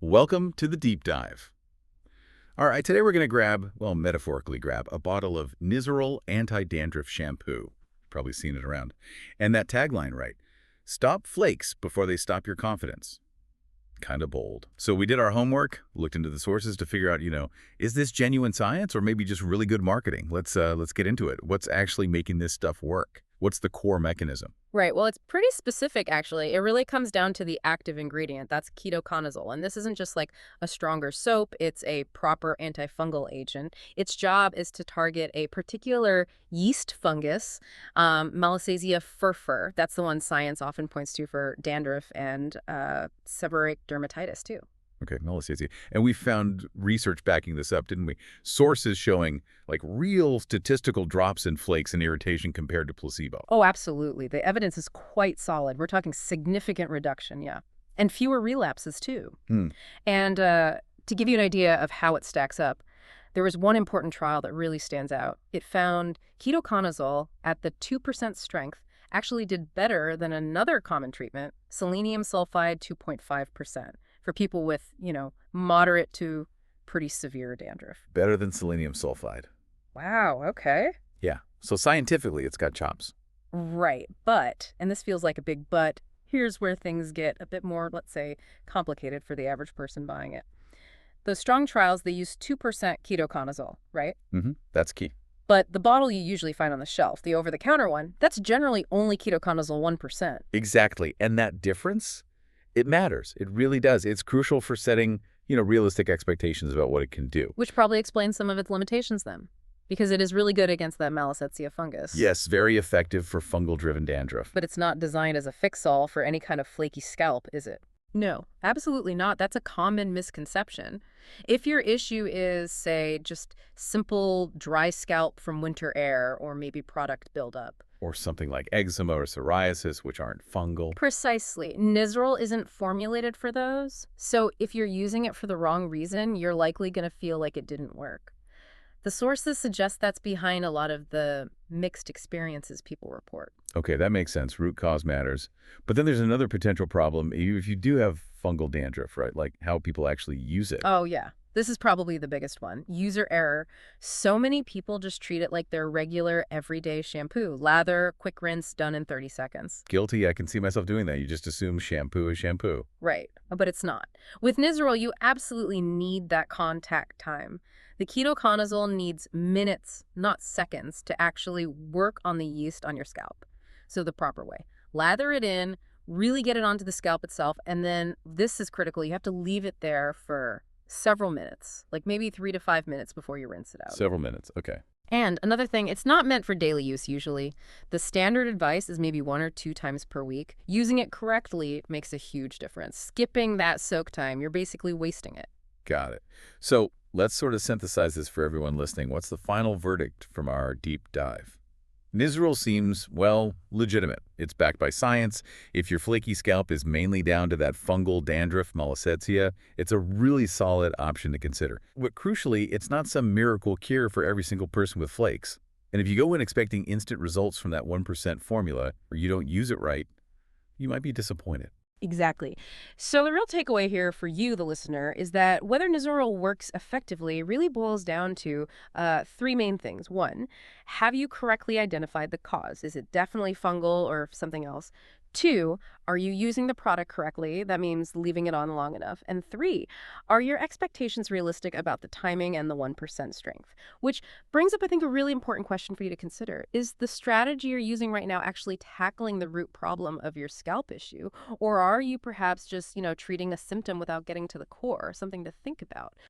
Welcome to the deep dive. All right, today we're going to grab, well, metaphorically grab, a bottle of Nizoral Anti-Dandruff Shampoo. Probably seen it around. And that tagline, right? Stop flakes before they stop your confidence. Kind of bold. So we did our homework, looked into the sources to figure out, is this genuine science or maybe just really good marketing? Let's get into it. What's actually making this stuff work? What's the core mechanism? Right. Well, it's pretty specific, actually. It really comes down to the active ingredient. That's ketoconazole. And this isn't just like a stronger soap. It's a proper antifungal agent. Its job is to target a particular yeast fungus, Malassezia furfur. That's the one science often points to for dandruff and seborrheic dermatitis, too. Okay, Malassezia. And we found research backing this up, didn't we? Sources showing like real statistical drops in flakes and irritation compared to placebo. Oh, absolutely. The evidence is quite solid. We're talking significant reduction, yeah. And fewer relapses, too. Hmm. And to give you an idea of how it stacks up, there was one important trial that really stands out. It found ketoconazole at the 2% strength actually did better than another common treatment, selenium sulfide 2.5%, for people with, moderate to pretty severe dandruff. Better than selenium sulfide. Wow, okay. Yeah. So scientifically, it's got chops. Right, but, and this feels like a big but, here's where things get a bit more, let's say, complicated for the average person buying it. Those strong trials, they use 2% ketoconazole, right? That's key. But the bottle you usually find on the shelf, the over-the-counter one, that's generally only ketoconazole 1%. Exactly. And that difference, it matters. It really does. It's crucial for setting, realistic expectations about what it can do. Which probably explains some of its limitations then, because it is really good against that Malassezia fungus. Yes, very effective for fungal-driven dandruff. But it's not designed as a fix-all for any kind of flaky scalp, is it? No, absolutely not. That's a common misconception. If your issue is, say, just simple dry scalp from winter air or maybe product buildup. Or something like eczema or psoriasis, which aren't fungal. Precisely. Nizoral isn't formulated for those. So if you're using it for the wrong reason, you're likely going to feel like it didn't work. The sources suggest that's behind a lot of the mixed experiences people report. Okay, that makes sense. Root cause matters. But then there's another potential problem. If you do have fungal dandruff, right, like how people actually use it. Oh, yeah. This is probably the biggest one. User error. So many people just treat it like their regular everyday shampoo. Lather, quick rinse, done in 30 seconds. Guilty. I can see myself doing that. You just assume shampoo is shampoo. Right. But it's not. With Nizoral, you absolutely need that contact time. The ketoconazole needs minutes, not seconds, to actually work on the yeast on your scalp. So the proper way. Lather it in, really get it onto the scalp itself, and then this is critical. You have to leave it there for several minutes, like maybe 3 to 5 minutes before you rinse it out. Several minutes. Okay. And another thing, it's not meant for daily use usually. The standard advice is maybe 1 or 2 times per week. Using it correctly makes a huge difference. Skipping that soak time, you're basically wasting it. Got it. So let's sort of synthesize this for everyone listening. What's the final verdict from our deep dive? Nizoral seems, well, legitimate. It's backed by science. If your flaky scalp is mainly down to that fungal dandruff Malassezia, it's a really solid option to consider. But crucially, it's not some miracle cure for every single person with flakes. And if you go in expecting instant results from that 1% formula, or you don't use it right, you might be disappointed. Exactly. So the real takeaway here for you, the listener, is that whether Nizoral works effectively really boils down to 3 main things. 1, have you correctly identified the cause? Is it definitely fungal or something else? 2, are you using the product correctly? That means leaving it on long enough. And 3, are your expectations realistic about the timing and the 1% strength? Which brings up, I think, a really important question for you to consider. Is the strategy you're using right now actually tackling the root problem of your scalp issue? Or are you perhaps just, treating a symptom without getting to the core? Something to think about.